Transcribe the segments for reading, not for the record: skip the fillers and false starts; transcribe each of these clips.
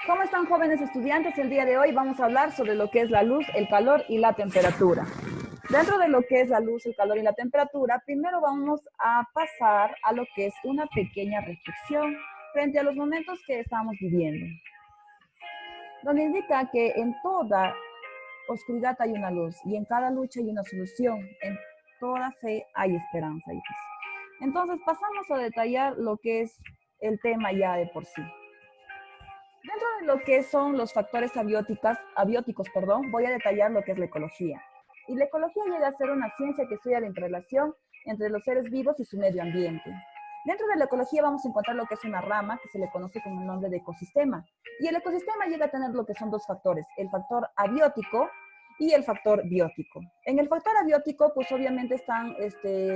¿Cómo están, jóvenes estudiantes? El día de hoy vamos a hablar sobre lo que es la luz, el calor y la temperatura. Dentro de lo que es la luz, el calor y la temperatura, primero vamos a pasar a lo que es una pequeña reflexión frente a los momentos que estamos viviendo, donde indica que en toda oscuridad hay una luz y en cada lucha hay una solución. En toda fe hay esperanza, hijos. Entonces pasamos a detallar lo que es el tema ya de por sí. Dentro de lo que son los factores abióticos, voy a detallar lo que es la ecología. Y la ecología llega a ser una ciencia que estudia la interrelación entre los seres vivos y su medio ambiente. Dentro de la ecología vamos a encontrar lo que es una rama que se le conoce con el nombre de ecosistema. Y el ecosistema llega a tener lo que son dos factores, el factor abiótico y el factor biótico. En el factor abiótico, pues obviamente están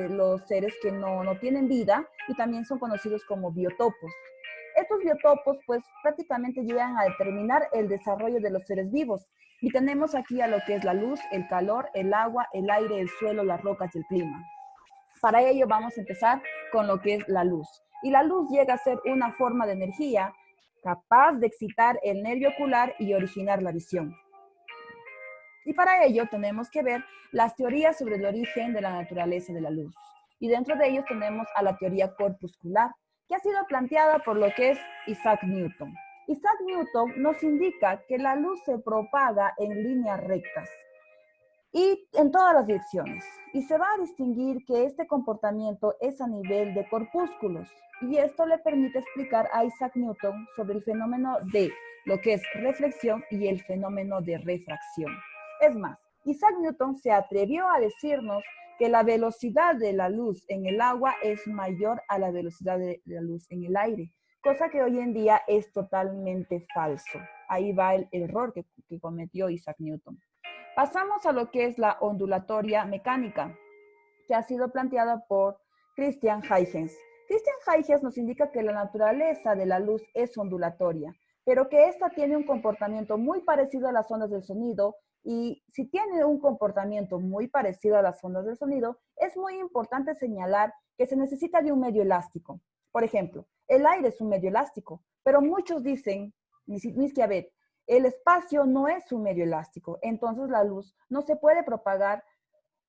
los seres que no tienen vida y también son conocidos como biotopos. Estos biotopos, pues, prácticamente llegan a determinar el desarrollo de los seres vivos. Y tenemos aquí a lo que es la luz, el calor, el agua, el aire, el suelo, las rocas y el clima. Para ello vamos a empezar con lo que es la luz. Y la luz llega a ser una forma de energía capaz de excitar el nervio ocular y originar la visión. Y para ello tenemos que ver las teorías sobre el origen de la naturaleza de la luz. Y dentro de ellos tenemos a la teoría corpuscular, que ha sido planteada por lo que es Isaac Newton. Isaac Newton nos indica que la luz se propaga en líneas rectas y en todas las direcciones. Y se va a distinguir que este comportamiento es a nivel de corpúsculos. Y esto le permite explicar a Isaac Newton sobre el fenómeno de lo que es reflexión y el fenómeno de refracción. Es más, Isaac Newton se atrevió a decirnos que la velocidad de la luz en el agua es mayor a la velocidad de la luz en el aire, cosa que hoy en día es totalmente falso. Ahí va el error que cometió Isaac Newton. Pasamos a lo que es la ondulatoria mecánica, que ha sido planteada por Christian Huygens. Christian Huygens nos indica que la naturaleza de la luz es ondulatoria, pero que ésta tiene un comportamiento muy parecido a las ondas del sonido, y si tiene un comportamiento muy parecido a las ondas del sonido, es muy importante señalar que se necesita de un medio elástico. Por ejemplo, el aire es un medio elástico, pero muchos dicen, Misquiabet, el espacio no es un medio elástico, entonces la luz no se puede propagar.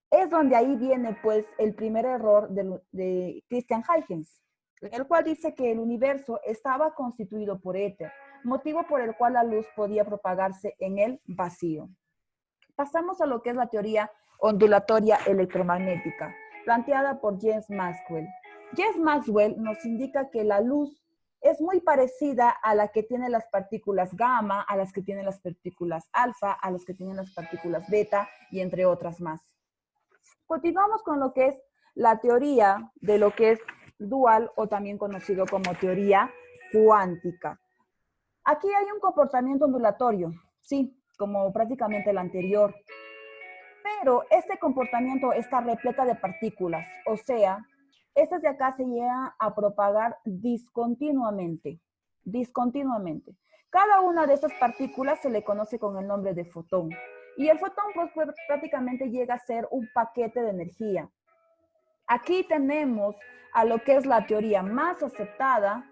Es donde ahí viene pues el primer error de Christian Huygens, el cual dice que el universo estaba constituido por éter, motivo por el cual la luz podía propagarse en el vacío. Pasamos a lo que es la teoría ondulatoria electromagnética, planteada por James Maxwell. James Maxwell nos indica que la luz es muy parecida a la que tienen las partículas gamma, a las que tienen las partículas alfa, a las que tienen las partículas beta y entre otras más. Continuamos con lo que es la teoría de lo que es dual o también conocido como teoría cuántica. Aquí hay un comportamiento ondulatorio, sí, como prácticamente el anterior, pero este comportamiento está repleta de partículas, o sea, estas de acá se llegan a propagar discontinuamente. Cada una de estas partículas se le conoce con el nombre de fotón. Y el fotón pues, prácticamente llega a ser un paquete de energía. Aquí tenemos a lo que es la teoría más aceptada,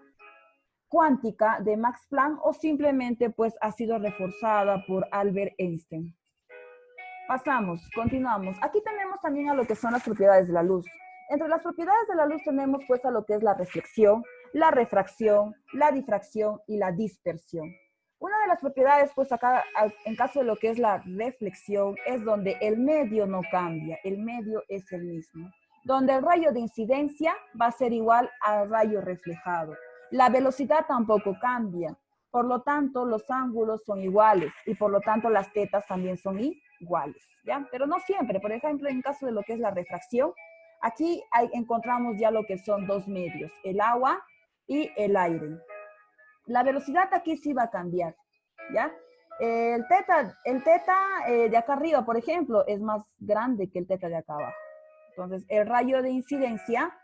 cuántica, de Max Planck, o simplemente pues ha sido reforzada por Albert Einstein. Continuamos. Aquí tenemos también a lo que son las propiedades de la luz. Entre las propiedades de la luz tenemos pues a lo que es la reflexión, la refracción, la difracción y la dispersión. Una de las propiedades, pues acá, en caso de lo que es la reflexión, es donde el medio no cambia, el medio es el mismo. Donde el rayo de incidencia va a ser igual al rayo reflejado. La velocidad tampoco cambia, por lo tanto los ángulos son iguales y por lo tanto las tetas también son iguales, ¿ya? Pero no siempre. Por ejemplo, en caso de lo que es la refracción, aquí encontramos ya lo que son dos medios, el agua y el aire. La velocidad aquí sí va a cambiar, ¿ya? El teta de acá arriba, por ejemplo, es más grande que el teta de acá abajo. Entonces, el rayo de incidencia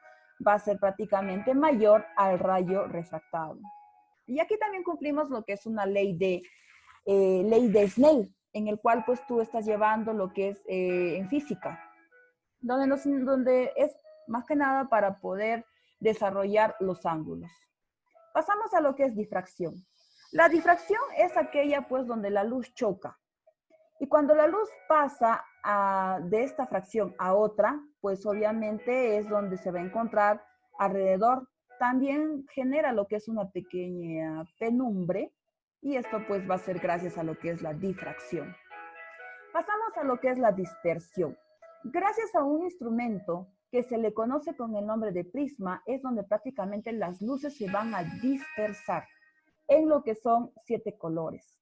va a ser prácticamente mayor al rayo refractado. Y aquí también cumplimos lo que es una ley de Snell, en el cual pues tú estás llevando lo que es en física, donde es más que nada para poder desarrollar los ángulos. Pasamos a lo que es difracción. La difracción es aquella pues donde la luz choca. Y cuando la luz pasa de esta fracción a otra, pues obviamente es donde se va a encontrar alrededor. También genera lo que es una pequeña penumbre y esto pues va a ser gracias a lo que es la difracción. Pasamos a lo que es la dispersión. Gracias a un instrumento que se le conoce con el nombre de prisma, es donde prácticamente las luces se van a dispersar en lo que son 7 colores.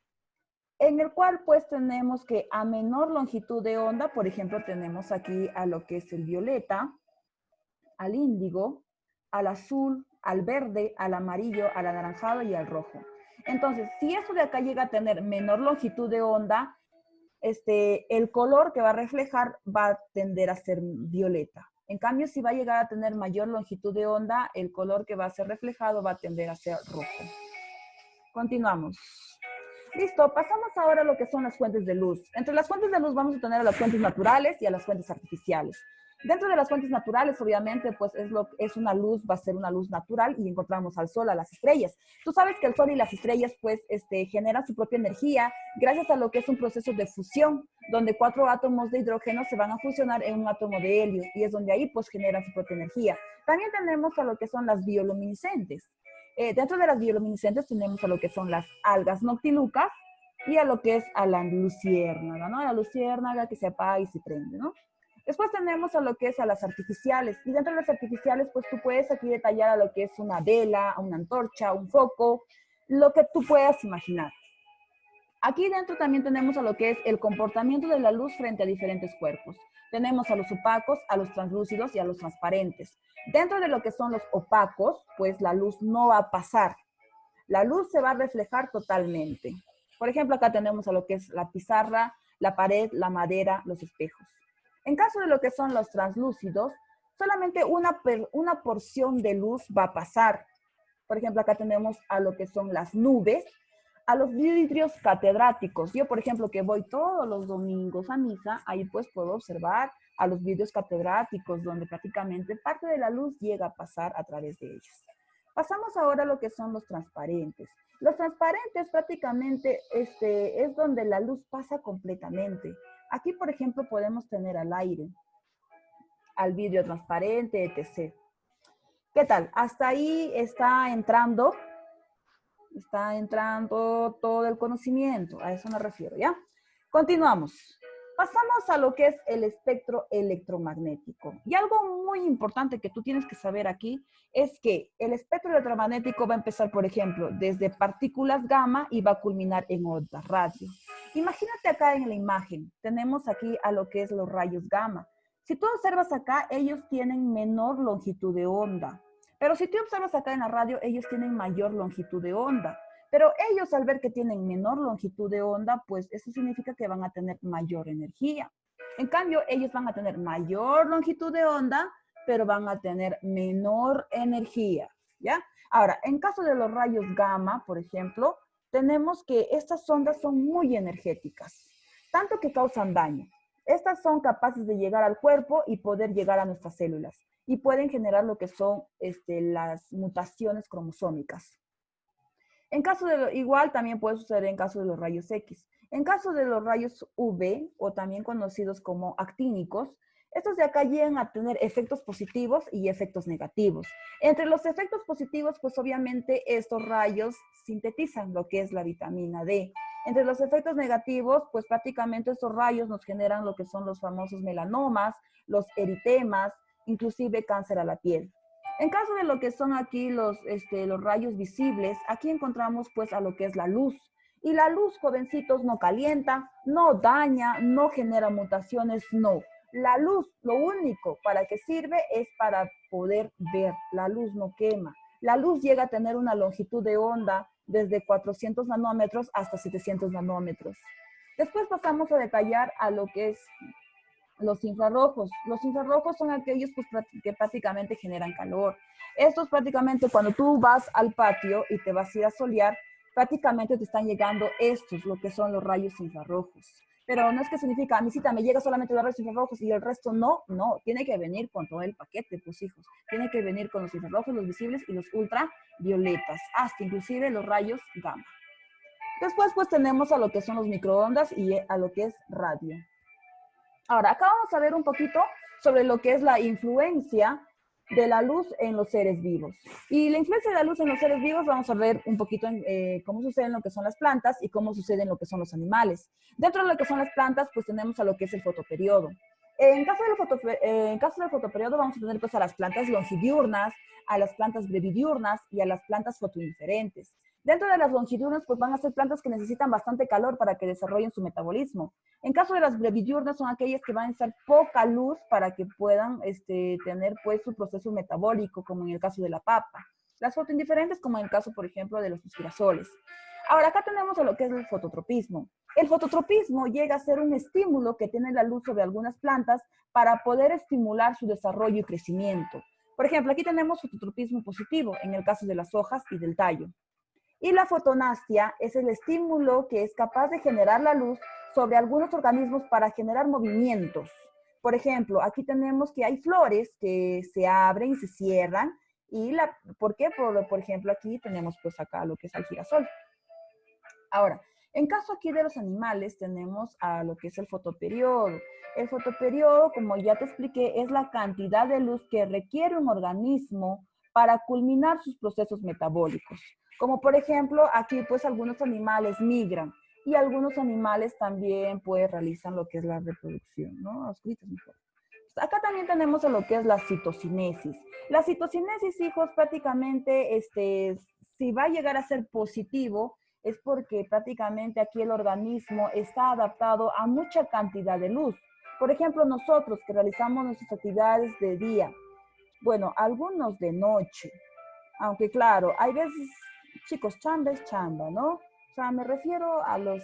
En el cual pues tenemos que a menor longitud de onda, por ejemplo, tenemos aquí a lo que es el violeta, al índigo, al azul, al verde, al amarillo, al anaranjado y al rojo. Entonces, si esto de acá llega a tener menor longitud de onda, el color que va a reflejar va a tender a ser violeta. En cambio, si va a llegar a tener mayor longitud de onda, el color que va a ser reflejado va a tender a ser rojo. Continuamos. Listo, pasamos ahora a lo que son las fuentes de luz. Entre las fuentes de luz vamos a tener a las fuentes naturales y a las fuentes artificiales. Dentro de las fuentes naturales, obviamente, pues es una luz, va a ser una luz natural y encontramos al sol, a las estrellas. Tú sabes que el sol y las estrellas, pues, generan su propia energía gracias a lo que es un proceso de fusión, donde 4 átomos de hidrógeno se van a fusionar en un átomo de helio y es donde ahí, pues, generan su propia energía. También tenemos a lo que son las bioluminiscentes. Dentro de las bioluminiscentes tenemos a lo que son las algas noctilucas y a lo que es a la luciérnaga, ¿no? A la luciérnaga que se apaga y se prende, ¿no? Después tenemos a lo que es a las artificiales. Y dentro de las artificiales, pues tú puedes aquí detallar a lo que es una vela, una antorcha, un foco, lo que tú puedas imaginar. Aquí dentro también tenemos a lo que es el comportamiento de la luz frente a diferentes cuerpos. Tenemos a los opacos, a los translúcidos y a los transparentes. Dentro de lo que son los opacos, pues la luz no va a pasar. La luz se va a reflejar totalmente. Por ejemplo, acá tenemos a lo que es la pizarra, la pared, la madera, los espejos. En caso de lo que son los translúcidos, solamente una porción de luz va a pasar. Por ejemplo, acá tenemos a lo que son las nubes, a los vidrios catedráticos. Yo, por ejemplo, que voy todos los domingos a misa, ahí pues puedo observar a los vidrios catedráticos, donde prácticamente parte de la luz llega a pasar a través de ellos. Pasamos ahora a lo que son los transparentes. Los transparentes prácticamente es donde la luz pasa completamente. Aquí, por ejemplo, podemos tener al aire, al vidrio transparente, etc. ¿Qué tal? Hasta ahí está entrando todo el conocimiento, a eso me refiero, ¿ya? Continuamos. Pasamos a lo que es el espectro electromagnético. Y algo muy importante que tú tienes que saber aquí es que el espectro electromagnético va a empezar, por ejemplo, desde partículas gamma y va a culminar en ondas radio. Imagínate acá en la imagen, tenemos aquí a lo que es los rayos gamma. Si tú observas acá, ellos tienen menor longitud de onda. Pero si tú observas acá en la radio, ellos tienen mayor longitud de onda. Pero ellos al ver que tienen menor longitud de onda, pues eso significa que van a tener mayor energía. En cambio, ellos van a tener mayor longitud de onda, pero van a tener menor energía, ¿ya? Ahora, en caso de los rayos gamma, por ejemplo, tenemos que estas ondas son muy energéticas, tanto que causan daño. Estas son capaces de llegar al cuerpo y poder llegar a nuestras células y pueden generar lo que son las mutaciones cromosómicas. En caso de igual también puede suceder en caso de los rayos X. En caso de los rayos UV, o también conocidos como actínicos, estos de acá llegan a tener efectos positivos y efectos negativos. Entre los efectos positivos, pues obviamente estos rayos sintetizan lo que es la vitamina D. Entre los efectos negativos, pues prácticamente estos rayos nos generan lo que son los famosos melanomas, los eritemas, inclusive cáncer a la piel. En caso de lo que son aquí los rayos visibles, aquí encontramos pues a lo que es la luz. Y la luz, jovencitos, no calienta, no daña, no genera mutaciones, no. La luz, lo único para que sirve es para poder ver. La luz no quema. La luz llega a tener una longitud de onda desde 400 nanómetros hasta 700 nanómetros. Después pasamos a detallar a lo que es los infrarrojos. Los infrarrojos son aquellos pues, que prácticamente generan calor. Estos prácticamente cuando tú vas al patio y te vas a ir a solear, prácticamente te están llegando estos, lo que son los rayos infrarrojos. Pero no es que significa, a mi cita me llega solamente los rayos infrarrojos y el resto no, no. Tiene que venir con todo el paquete, pues hijos. Tiene que venir con los infrarrojos, los visibles y los ultravioletas, hasta inclusive los rayos gamma. Después, pues tenemos a lo que son los microondas y a lo que es radio. Ahora, acá vamos a ver un poquito sobre lo que es la influencia de la luz en los seres vivos. Y la influencia de la luz en los seres vivos vamos a ver un poquito cómo sucede en lo que son las plantas y cómo sucede en lo que son los animales. Dentro de lo que son las plantas, pues tenemos a lo que es el fotoperiodo. En caso del fotoperiodo vamos a tener pues a las plantas longidiurnas, a las plantas brevidiurnas y a las plantas fotoindiferentes. Dentro de las longidiurnas, pues van a ser plantas que necesitan bastante calor para que desarrollen su metabolismo. En caso de las brevidiurnas, son aquellas que van a necesitar poca luz para que puedan tener pues su proceso metabólico, como en el caso de la papa. Las fotoindiferentes, como en el caso, por ejemplo, de los girasoles. Ahora, acá tenemos a lo que es el fototropismo. El fototropismo llega a ser un estímulo que tiene la luz sobre algunas plantas para poder estimular su desarrollo y crecimiento. Por ejemplo, aquí tenemos fototropismo positivo, en el caso de las hojas y del tallo. Y la fotonastia es el estímulo que es capaz de generar la luz sobre algunos organismos para generar movimientos. Por ejemplo, aquí tenemos que hay flores que se abren y se cierran. ¿Por qué? Por ejemplo, aquí tenemos pues acá lo que es el girasol. Ahora, en caso aquí de los animales, tenemos a lo que es el fotoperiodo. El fotoperiodo, como ya te expliqué, es la cantidad de luz que requiere un organismo para culminar sus procesos metabólicos. Como por ejemplo, aquí pues algunos animales migran y algunos animales también pues realizan lo que es la reproducción, ¿no? Mejor. Acá también tenemos a lo que es la citocinesis. La citocinesis, hijos, prácticamente, si va a llegar a ser positivo, es porque prácticamente aquí el organismo está adaptado a mucha cantidad de luz. Por ejemplo, nosotros que realizamos nuestras actividades de día, bueno, algunos de noche, aunque claro, hay veces, chicos, chamba es chamba, ¿no? O sea, me refiero a las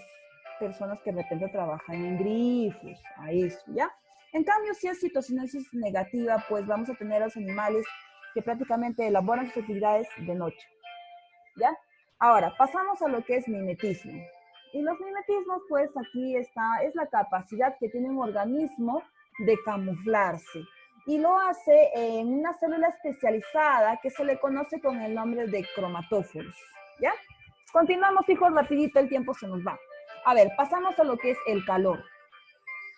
personas que de repente trabajan en grifos, a eso, ¿ya? En cambio, si es citocinesis negativa, pues vamos a tener a los animales que prácticamente elaboran sus actividades de noche, ¿ya? Ahora, pasamos a lo que es mimetismo. Y los mimetismos, pues aquí está, es la capacidad que tiene un organismo de camuflarse. Y lo hace en una célula especializada que se le conoce con el nombre de cromatóforos, ¿ya? Continuamos, hijos, rapidito, el tiempo se nos va. A ver, pasamos a lo que es el calor.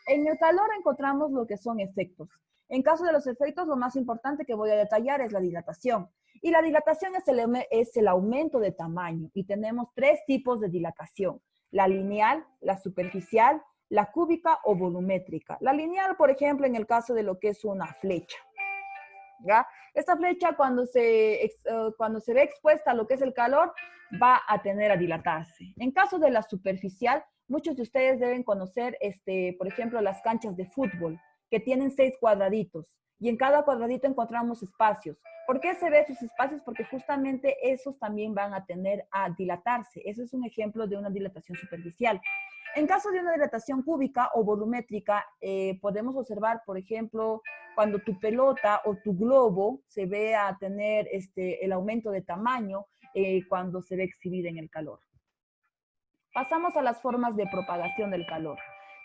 En el calor encontramos lo que son efectos. En caso de los efectos, lo más importante que voy a detallar es la dilatación. Y la dilatación es el aumento de tamaño. Y tenemos tres tipos de dilatación: la lineal, la superficial, la cúbica o volumétrica. La lineal, por ejemplo, en el caso de lo que es una flecha, ¿ya? Esta flecha, cuando se ve expuesta a lo que es el calor, va a tender a dilatarse. En caso de la superficial, muchos de ustedes deben conocer, por ejemplo, las canchas de fútbol, que tienen 6 cuadraditos, y en cada cuadradito encontramos espacios. ¿Por qué se ve esos espacios? Porque justamente esos también van a tender a dilatarse. Eso es un ejemplo de una dilatación superficial. En caso de una dilatación cúbica o volumétrica, podemos observar, por ejemplo, cuando tu pelota o tu globo se ve a tener el aumento de tamaño cuando se ve exhibida en el calor. Pasamos a las formas de propagación del calor.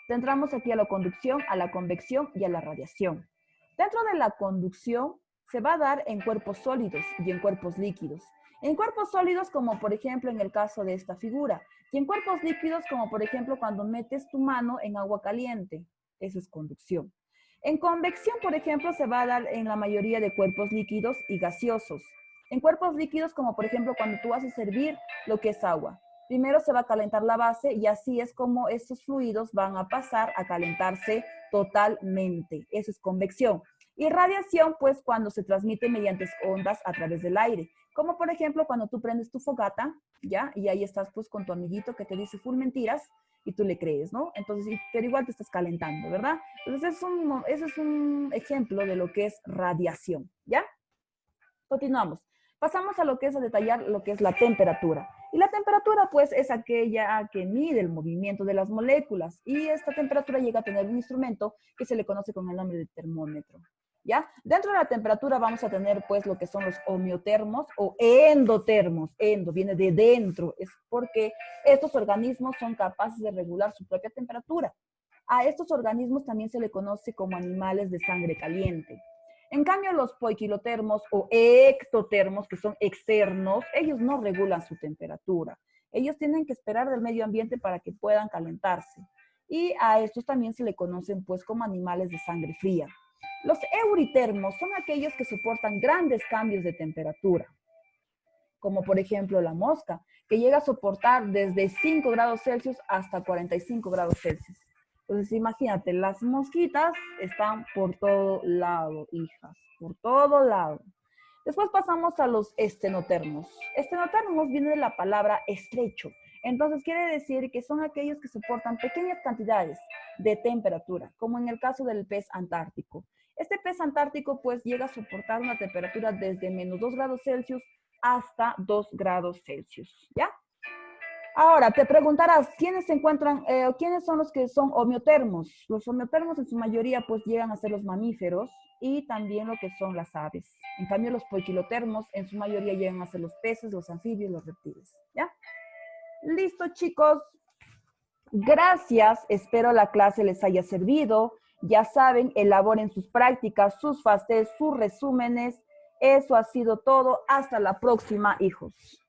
Entramos aquí a la conducción, a la convección y a la radiación. Dentro de la conducción se va a dar en cuerpos sólidos y en cuerpos líquidos. En cuerpos sólidos, como por ejemplo en el caso de esta figura, y en cuerpos líquidos, como por ejemplo cuando metes tu mano en agua caliente. Eso es conducción. En convección, por ejemplo, se va a dar en la mayoría de cuerpos líquidos y gaseosos. En cuerpos líquidos, como por ejemplo cuando tú haces hervir lo que es agua. Primero se va a calentar la base y así es como estos fluidos van a pasar a calentarse totalmente. Eso es convección. Y radiación, pues cuando se transmite mediante ondas a través del aire. Como por ejemplo cuando tú prendes tu fogata, ¿ya? Y ahí estás pues con tu amiguito que te dice full mentiras y tú le crees, ¿no? Entonces, pero igual te estás calentando, ¿verdad? Entonces, ese es un ejemplo de lo que es radiación, ¿ya? Continuamos. Pasamos a lo que es a detallar lo que es la temperatura. Y la temperatura, pues, es aquella que mide el movimiento de las moléculas. Y esta temperatura llega a tener un instrumento que se le conoce con el nombre de termómetro, ¿ya? Dentro de la temperatura vamos a tener, pues, lo que son los homeotermos o endotermos. Endo viene de dentro. Es porque estos organismos son capaces de regular su propia temperatura. A estos organismos también se le conoce como animales de sangre caliente. En cambio, los poiquilotermos o ectotermos, que son externos, ellos no regulan su temperatura. Ellos tienen que esperar del medio ambiente para que puedan calentarse. Y a estos también se le conocen pues como animales de sangre fría. Los euritermos son aquellos que soportan grandes cambios de temperatura, como por ejemplo la mosca, que llega a soportar desde 5 grados Celsius hasta 45 grados Celsius. Entonces imagínate, las mosquitas están por todo lado, hijas, por todo lado. Después pasamos a los estenotermos. Estenotermos viene de la palabra estrecho. Entonces quiere decir que son aquellos que soportan pequeñas cantidades de temperatura, como en el caso del pez antártico. Este pez antártico pues llega a soportar una temperatura desde menos 2 grados Celsius hasta 2 grados Celsius, ¿ya? Ahora, te preguntarás, ¿quiénes se encuentran, quiénes son los que son homeotermos? Los homeotermos en su mayoría pues llegan a ser los mamíferos y también lo que son las aves. En cambio, los poikilotermos en su mayoría llegan a ser los peces, los anfibios, los reptiles, ¿ya? Listo, chicos. Gracias, espero la clase les haya servido. Ya saben, elaboren sus prácticas, sus FASTES, sus resúmenes. Eso ha sido todo. Hasta la próxima, hijos.